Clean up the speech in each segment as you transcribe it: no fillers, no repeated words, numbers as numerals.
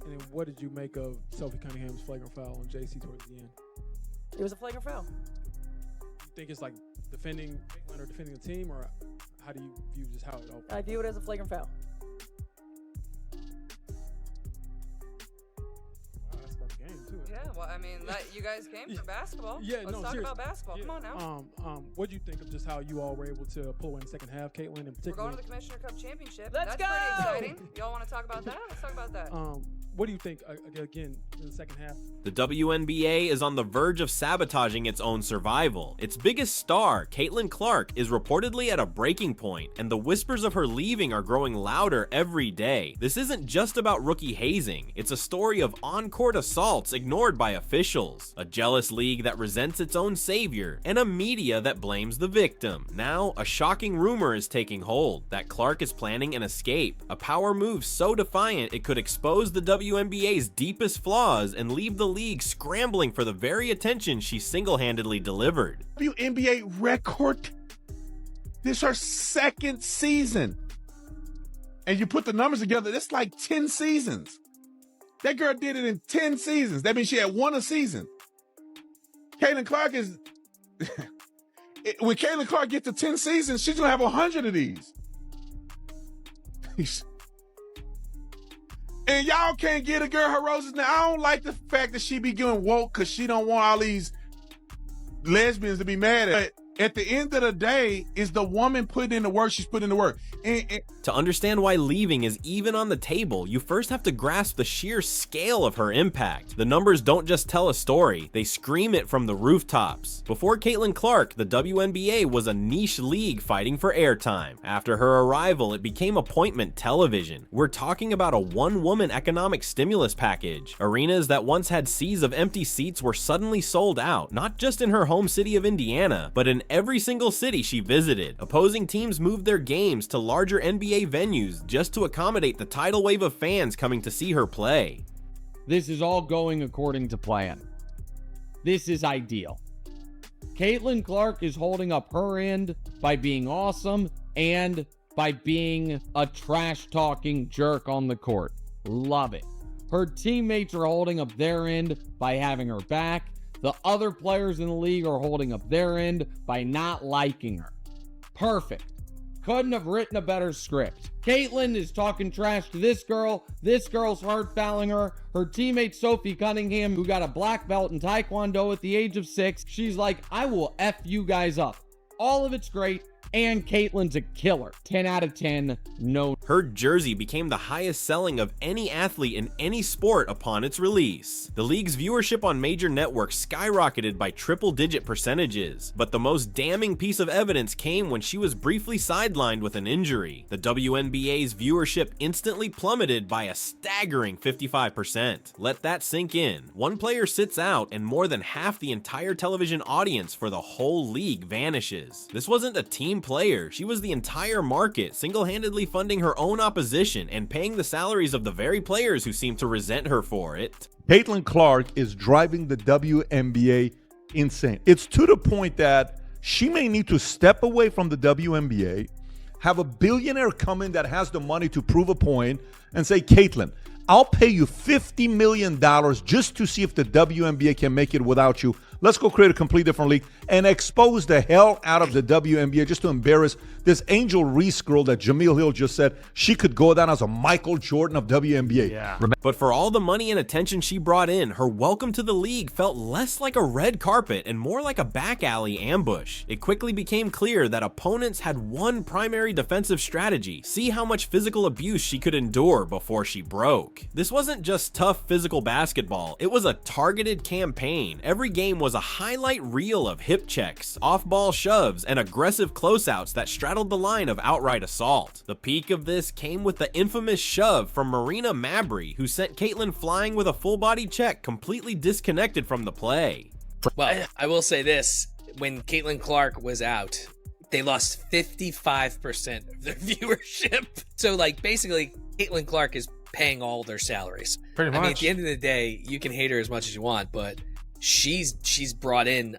And then what did you make of Sophie Cunningham's flagrant foul on JC towards the end? It was a flagrant foul. You think it's like defending Caitlin or defending the team, or how do you view just how it all? I view it as a flagrant foul. That's about the game too. Yeah, well, I mean, you guys came for basketball. Yeah, Let's talk about basketball. Yeah. Come on now. What do you think of just how you all were able to pull away in the second half, Caitlin in particular? We're going to the Commissioner Cup Championship. Let's That's go! pretty exciting. Y'all want to talk about that? Let's talk about that. What do you think, again, in the second half? The WNBA is on the verge of sabotaging its own survival. Its biggest star, Caitlin Clark, is reportedly at a breaking point, and the whispers of her leaving are growing louder every day. This isn't just about rookie hazing. It's a story of on-court assaults ignored by officials, a jealous league that resents its own savior, and a media that blames the victim. Now, a shocking rumor is taking hold that Clark is planning an escape, a power move so defiant it could expose the WNBA's deepest flaws and leave the league scrambling for the very attention she single-handedly delivered. WNBA record. This is her second season. And you put the numbers together, that's like 10 seasons. That girl did it in 10 seasons. That means she had one a season. Caitlin Clark is... when Caitlin Clark gets to 10 seasons, she's going to have 100 of these. And y'all can't get a girl her roses. Now, I don't like the fact that she be getting woke because she don't want all these lesbians to be mad at. At the end of the day, is the woman putting in the work, she's putting in the work. To understand why leaving is even on the table, you first have to grasp the sheer scale of her impact. The numbers don't just tell a story, they scream it from the rooftops. Before Caitlin Clark, the WNBA was a niche league fighting for airtime. After her arrival, it became appointment television. We're talking about a one-woman economic stimulus package. Arenas that once had seas of empty seats were suddenly sold out, not just in her home city of Indiana, but in every single city she visited. Opposing teams moved their games to larger NBA venues just to accommodate the tidal wave of fans coming to see her play. This is all going according to plan. This is ideal. Caitlin Clark is holding up her end by being awesome and by being a trash-talking jerk on the court. Love it. Her teammates are holding up their end by having her back. The other players in the league are holding up their end by not liking her. Perfect. Couldn't have written a better script. Caitlin is talking trash to this girl's hard fouling her. Her teammate Sophie Cunningham, who got a black belt in Taekwondo at the age of 6, she's like, I will F you guys up. All of it's great. And Caitlin's a killer. 10 out of 10, no. Her jersey became the highest selling of any athlete in any sport upon its release. The league's viewership on major networks skyrocketed by triple-digit percentages, but the most damning piece of evidence came when she was briefly sidelined with an injury. The WNBA's viewership instantly plummeted by a staggering 55%. Let that sink in. One player sits out and more than half the entire television audience for the whole league vanishes. This wasn't a team player. She was the entire market, single-handedly funding her own opposition and paying the salaries of the very players who seemed to resent her for it. Caitlin Clark is driving the WNBA insane. It's to the point that she may need to step away from the WNBA, have a billionaire come in that has the money to prove a point, and say, Caitlin, I'll pay you $50 million just to see if the WNBA can make it without you. Let's go create a complete different league and expose the hell out of the WNBA just to embarrass this Angel Reese girl that Jameel Hill just said she could go down as a Michael Jordan of WNBA. Yeah. But for all the money and attention she brought in, her welcome to the league felt less like a red carpet and more like a back alley ambush. It quickly became clear that opponents had one primary defensive strategy: see how much physical abuse she could endure before she broke. This wasn't just tough physical basketball, it was a targeted campaign. Every game was a highlight reel of hip checks, off-ball shoves, and aggressive closeouts that straddled the line of outright assault. The peak of this came with the infamous shove from Marina Mabrey, who sent Caitlin flying with a full-body check completely disconnected from the play. Well, I will say this, when Caitlin Clark was out, they lost 55% of their viewership. So, like, basically, Caitlin Clark is paying all their salaries. Pretty much. I mean, at the end of the day, you can hate her as much as you want, but she's brought in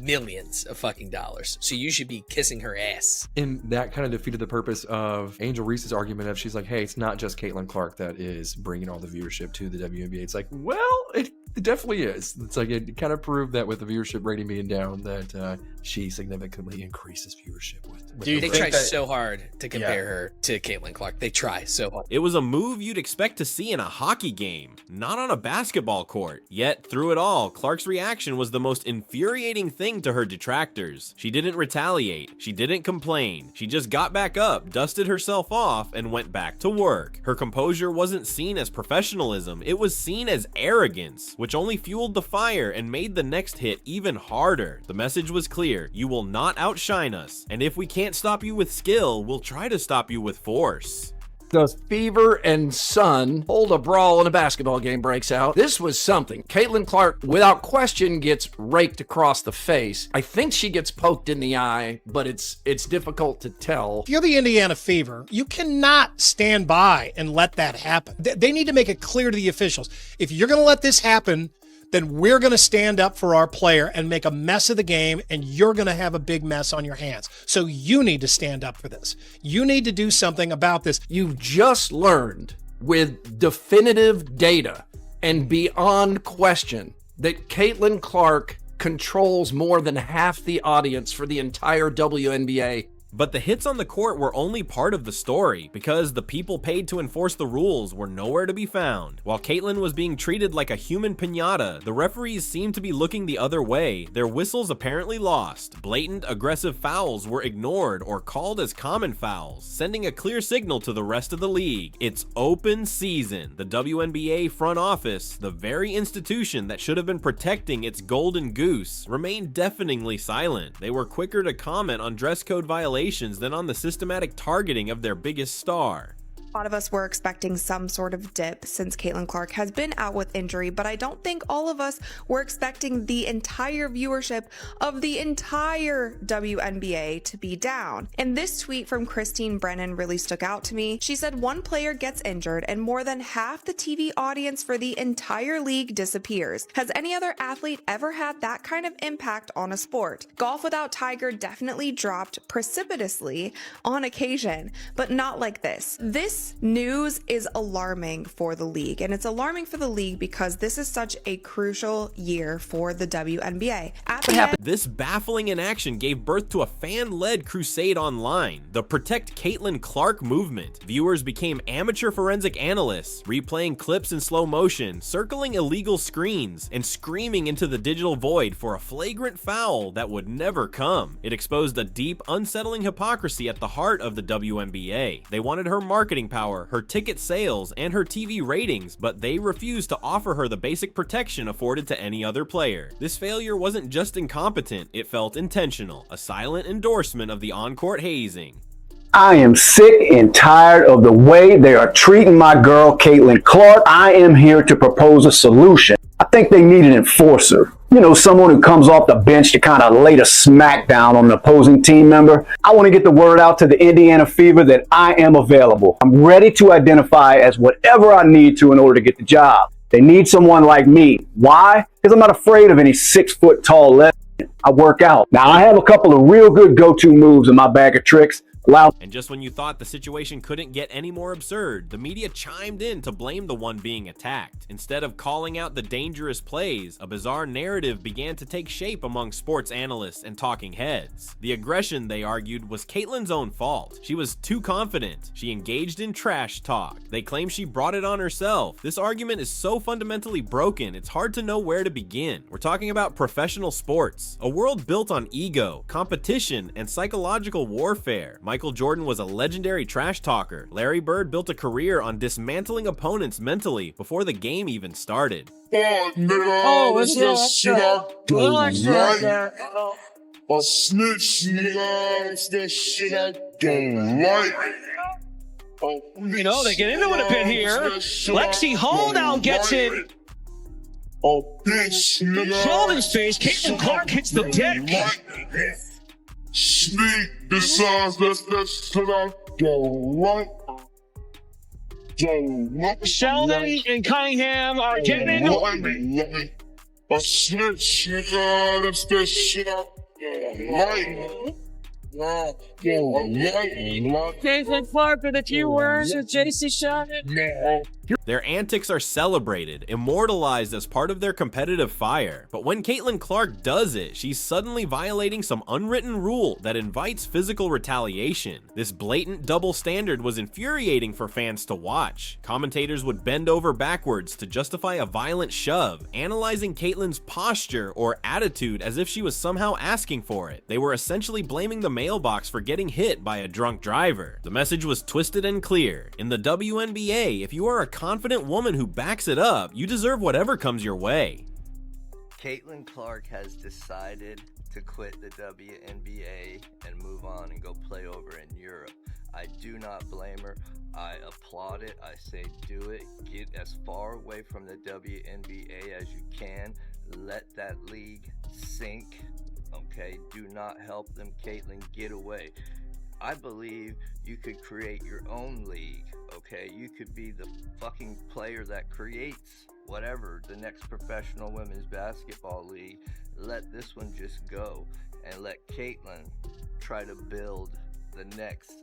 millions of fucking dollars. So you should be kissing her ass. And that kind of defeated the purpose of Angel Reese's argument of she's like, hey, it's not just Caitlin Clark that is bringing all the viewership to the WNBA. It's like, well, it definitely is. It's like it kind of proved that with the viewership rating being down that she significantly increases viewership with They try so hard to compare her to Caitlin Clark. They try so hard. It was a move you'd expect to see in a hockey game, not on a basketball court. Yet, through it all, Clark's reaction was the most infuriating thing to her detractors. She didn't retaliate. She didn't complain. She just got back up, dusted herself off, and went back to work. Her composure wasn't seen as professionalism. It was seen as arrogance, which only fueled the fire and made the next hit even harder. The message was clear. You will not outshine us. And if we can't stop you with skill, we'll try to stop you with force. The Fever and Sun hold a brawl and a basketball game breaks out. This was something. Caitlin Clark, without question, gets raked across the face. I think she gets poked in the eye, but it's difficult to tell. If you're the Indiana Fever, you cannot stand by and let that happen. They need to make it clear to the officials. If you're going to let this happen, then we're going to stand up for our player and make a mess of the game, and you're going to have a big mess on your hands. So you need to stand up for this. You need to do something about this. You've just learned with definitive data and beyond question that Caitlin Clark controls more than half the audience for the entire WNBA. But the hits on the court were only part of the story, because the people paid to enforce the rules were nowhere to be found. While Caitlin was being treated like a human piñata, the referees seemed to be looking the other way. Their whistles apparently lost. Blatant, aggressive fouls were ignored or called as common fouls, sending a clear signal to the rest of the league. It's open season. The WNBA front office, the very institution that should have been protecting its golden goose, remained deafeningly silent. They were quicker to comment on dress code violations than on the systematic targeting of their biggest star. A lot of us were expecting some sort of dip since Caitlin Clark has been out with injury, but I don't think all of us were expecting the entire viewership of the entire WNBA to be down. And this tweet from Christine Brennan really stuck out to me. She said one player gets injured and more than half the TV audience for the entire league disappears. Has any other athlete ever had that kind of impact on a sport? Golf without Tiger definitely dropped precipitously on occasion, but not like this. This news is alarming for the league, and it's alarming for the league because this is such a crucial year for the WNBA. This baffling inaction gave birth to a fan-led crusade online, the Protect Caitlin Clark movement. Viewers became amateur forensic analysts, replaying clips in slow motion, circling illegal screens, and screaming into the digital void for a flagrant foul that would never come. It exposed a deep, unsettling hypocrisy at the heart of the WNBA. They wanted her marketing power, her ticket sales, and her TV ratings, but they refused to offer her the basic protection afforded to any other player. This failure wasn't just incompetent, it felt intentional, a silent endorsement of the on-court hazing. I am sick and tired of the way they are treating my girl, Caitlin Clark. I am here to propose a solution. I think they need an enforcer. You know, someone who comes off the bench to kind of lay the smackdown on an opposing team member. I want to get the word out to the Indiana Fever that I am available. I'm ready to identify as whatever I need to in order to get the job. They need someone like me. Why? Because I'm not afraid of any 6 foot tall lesbian. I work out. Now, I have a couple of real good go-to moves in my bag of tricks. And just when you thought the situation couldn't get any more absurd, the media chimed in to blame the one being attacked. Instead of calling out the dangerous plays, a bizarre narrative began to take shape among sports analysts and talking heads. The aggression, they argued, was Caitlin's own fault. She was too confident. She engaged in trash talk. They claim she brought it on herself. This argument is so fundamentally broken, it's hard to know where to begin. We're talking about professional sports, a world built on ego, competition, and psychological warfare. Michael Jordan was a legendary trash talker. Larry Bird built a career on dismantling opponents mentally before the game even started. Oh, it's this shit I don't like. A snitch, nigga, it's this shit I don't like. You know, they get into it a bit here. Lexi Holdown gets it. Oh, bitch, nigga. Holding space, Caitlin Clark hits the deck. Sneak decides that's what I don't like. Sheldon and Cunningham are getting into it. A snitch, nigga, that's that shit I don't like. Jason Clark with a few words with JC Shot. Their antics are celebrated, immortalized as part of their competitive fire. But when Caitlin Clark does it, she's suddenly violating some unwritten rule that invites physical retaliation. This blatant double standard was infuriating for fans to watch. Commentators would bend over backwards to justify a violent shove, analyzing Caitlin's posture or attitude as if she was somehow asking for it. They were essentially blaming the mailbox for getting hit by a drunk driver. The message was twisted and clear. In the WNBA, if you are a confident woman who backs it up, you deserve whatever comes your way. Caitlin Clark has decided to quit the WNBA and move on and go play over in Europe. I do not blame her. I applaud it. I say do it. Get as far away from the WNBA as you can. Let that league sink. Okay, do not help them. Caitlin, get away. I believe you could create your own league, okay? You could be the fucking player that creates whatever, the next professional women's basketball league. Let this one just go and let Caitlin try to build the next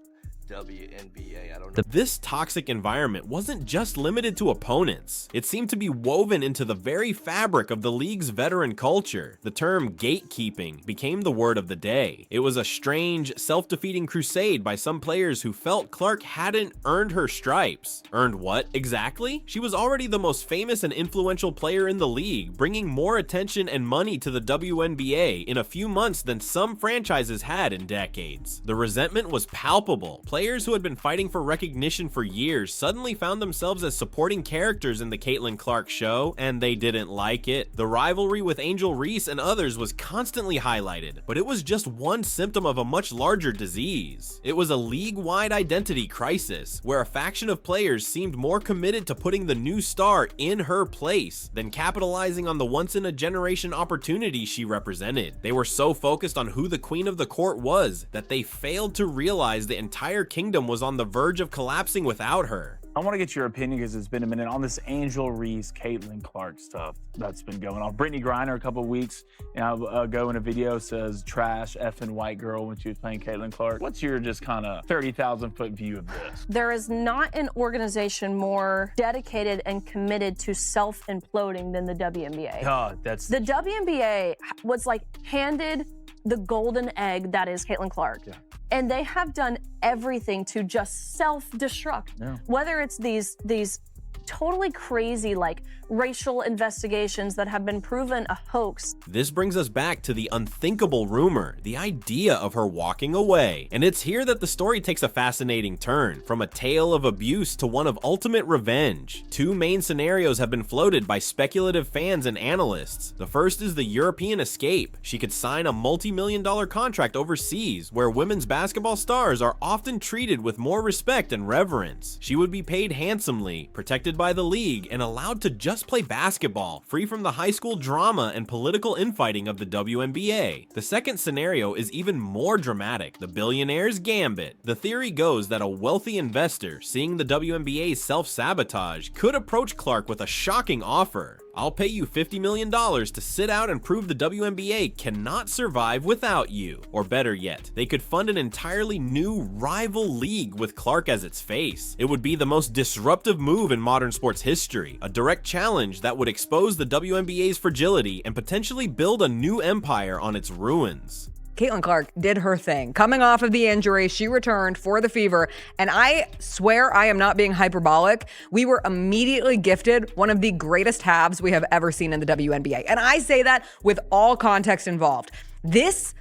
WNBA. I don't know. This toxic environment wasn't just limited to opponents. It seemed to be woven into the very fabric of the league's veteran culture. The term gatekeeping became the word of the day. It was a strange, self-defeating crusade by some players who felt Clark hadn't earned her stripes. Earned what exactly? She was already the most famous and influential player in the league, bringing more attention and money to the WNBA in a few months than some franchises had in decades. The resentment was palpable. Players who had been fighting for recognition for years suddenly found themselves as supporting characters in the Caitlin Clark show, and they didn't like it. The rivalry with Angel Reese and others was constantly highlighted, but it was just one symptom of a much larger disease. It was a league-wide identity crisis, where a faction of players seemed more committed to putting the new star in her place than capitalizing on the once-in-a-generation opportunity she represented. They were so focused on who the queen of the court was that they failed to realize the entire kingdom was on the verge of collapsing without her. I want to get your opinion, because it's been a minute, on this Angel Reese, Caitlin Clark stuff that's been going on. Brittney Grinder a couple of weeks ago in a video says trash effing white girl when she was playing Caitlin Clark. What's your just kind of 30,000 foot view of this? There is not an organization more dedicated and committed to self-imploding than the WNBA. The WNBA was like handed the golden egg that is Caitlin Clark. Yeah. And they have done everything to just self-destruct. Yeah. Whether it's these totally crazy, like, racial investigations that have been proven a hoax. This brings us back to the unthinkable rumor, the idea of her walking away. And it's here that the story takes a fascinating turn, from a tale of abuse to one of ultimate revenge. Two main scenarios have been floated by speculative fans and analysts. The first is the European escape. She could sign a multi-million-dollar contract overseas, where women's basketball stars are often treated with more respect and reverence. She would be paid handsomely, protected by the league, and allowed to just play basketball, free from the high school drama and political infighting of the WNBA. The second scenario is even more dramatic, the Billionaire's gambit. The theory goes that a wealthy investor, seeing the WNBA's self-sabotage, could approach Clark with a shocking offer. I'll pay you $50 million to sit out and prove the WNBA cannot survive without you. Or better yet, they could fund an entirely new rival league with Clark as its face. It would be the most disruptive move in modern sports history, a direct challenge that would expose the WNBA's fragility and potentially build a new empire on its ruins. Caitlin Clark did her thing. Coming off of the injury, she returned for the Fever, and I swear I am not being hyperbolic. We were immediately gifted one of the greatest halves we have ever seen in the WNBA, and I say that with all context involved. This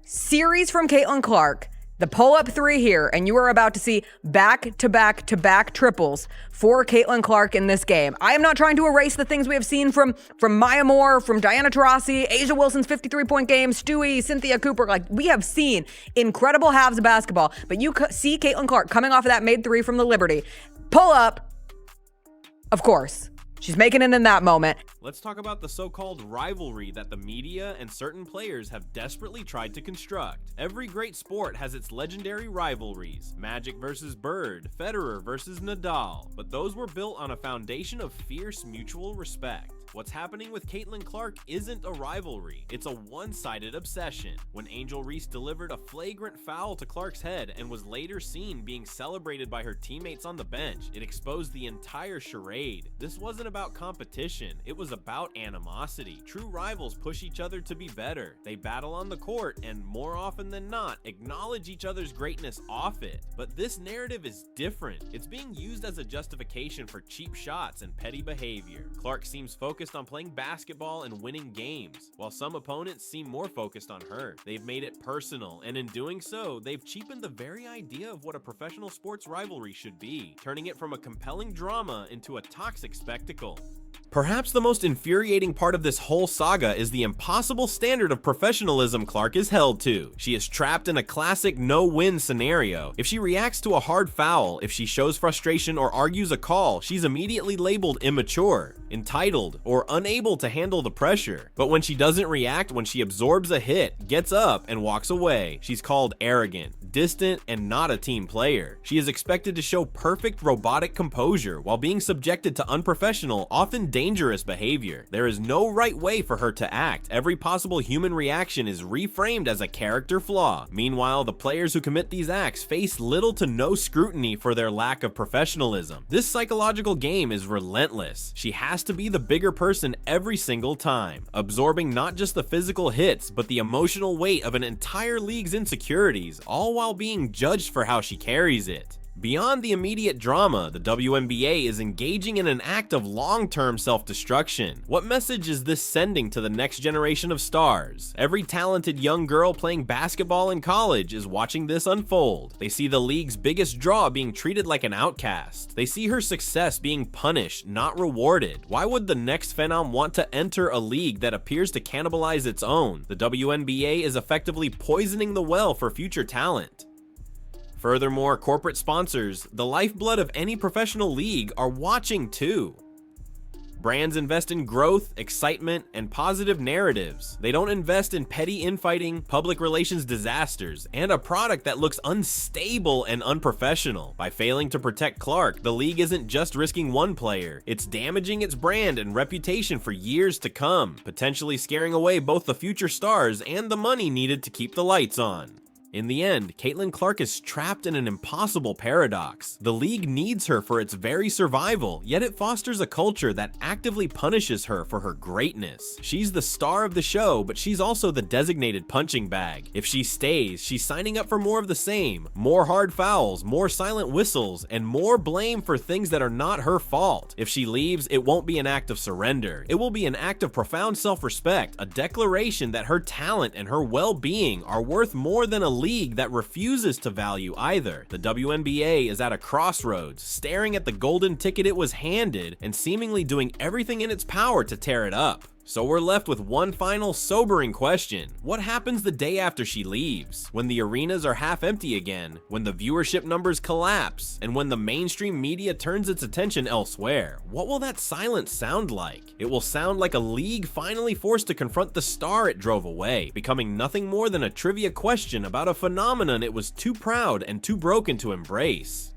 series from Caitlin Clark, the pull-up three here, and you are about to see back-to-back-to-back triples for Caitlin Clark in this game. I am not trying to erase the things we have seen from Maya Moore, from Diana Taurasi, Asia Wilson's 53-point game, Stewie, Cynthia Cooper. Like, we have seen incredible halves of basketball, but you see Caitlin Clark coming off of that made three from the Liberty. Pull up, of course. She's making it in that moment. Let's talk about the so-called rivalry that the media and certain players have desperately tried to construct. Every great sport has its legendary rivalries, Magic versus Bird, Federer versus Nadal, but those were built on a foundation of fierce mutual respect. What's happening with Caitlin Clark isn't a rivalry, it's a one-sided obsession. When Angel Reese delivered a flagrant foul to Clark's head and was later seen being celebrated by her teammates on the bench, it exposed the entire charade. This wasn't about competition, it was about animosity. True rivals push each other to be better. They battle on the court and, more often than not, acknowledge each other's greatness off it. But this narrative is different. It's being used as a justification for cheap shots and petty behavior. Clark seems focused on playing basketball and winning games, while some opponents seem more focused on her. They've made it personal, and in doing so, they've cheapened the very idea of what a professional sports rivalry should be, turning it from a compelling drama into a toxic spectacle. Perhaps the most infuriating part of this whole saga is the impossible standard of professionalism Clark is held to. She is trapped in a classic no-win scenario. If she reacts to a hard foul, if she shows frustration or argues a call, she's immediately labeled immature, entitled, or unable to handle the pressure. But when she doesn't react, when she absorbs a hit, gets up, and walks away, she's called arrogant, distant, and not a team player. She is expected to show perfect robotic composure while being subjected to unprofessional, often dangerous behavior. There is no right way for her to act. Every possible human reaction is reframed as a character flaw. Meanwhile, the players who commit these acts face little to no scrutiny for their lack of professionalism. This psychological game is relentless. She has to be the bigger person every single time, absorbing not just the physical hits, but the emotional weight of an entire league's insecurities, all while being judged for how she carries it. Beyond the immediate drama, the WNBA is engaging in an act of long-term self-destruction. What message is this sending to the next generation of stars? Every talented young girl playing basketball in college is watching this unfold. They see the league's biggest draw being treated like an outcast. They see her success being punished, not rewarded. Why would the next phenom want to enter a league that appears to cannibalize its own? The WNBA is effectively poisoning the well for future talent. Furthermore, corporate sponsors, the lifeblood of any professional league, are watching too. Brands invest in growth, excitement, and positive narratives. They don't invest in petty infighting, public relations disasters, and a product that looks unstable and unprofessional. By failing to protect Clark, the league isn't just risking one player, it's damaging its brand and reputation for years to come, potentially scaring away both the future stars and the money needed to keep the lights on. In the end, Caitlin Clark is trapped in an impossible paradox. The league needs her for its very survival, yet it fosters a culture that actively punishes her for her greatness. She's the star of the show, but she's also the designated punching bag. If she stays, she's signing up for more of the same. More hard fouls, more silent whistles, and more blame for things that are not her fault. If she leaves, it won't be an act of surrender. It will be an act of profound self-respect, a declaration that her talent and her well-being are worth more than a league that refuses to value either. The WNBA is at a crossroads, staring at the golden ticket it was handed and seemingly doing everything in its power to tear it up. So we're left with one final sobering question. What happens the day after she leaves? When the arenas are half empty again, when the viewership numbers collapse, and when the mainstream media turns its attention elsewhere? What will that silence sound like? It will sound like a league finally forced to confront the star it drove away, becoming nothing more than a trivia question about a phenomenon it was too proud and too broken to embrace.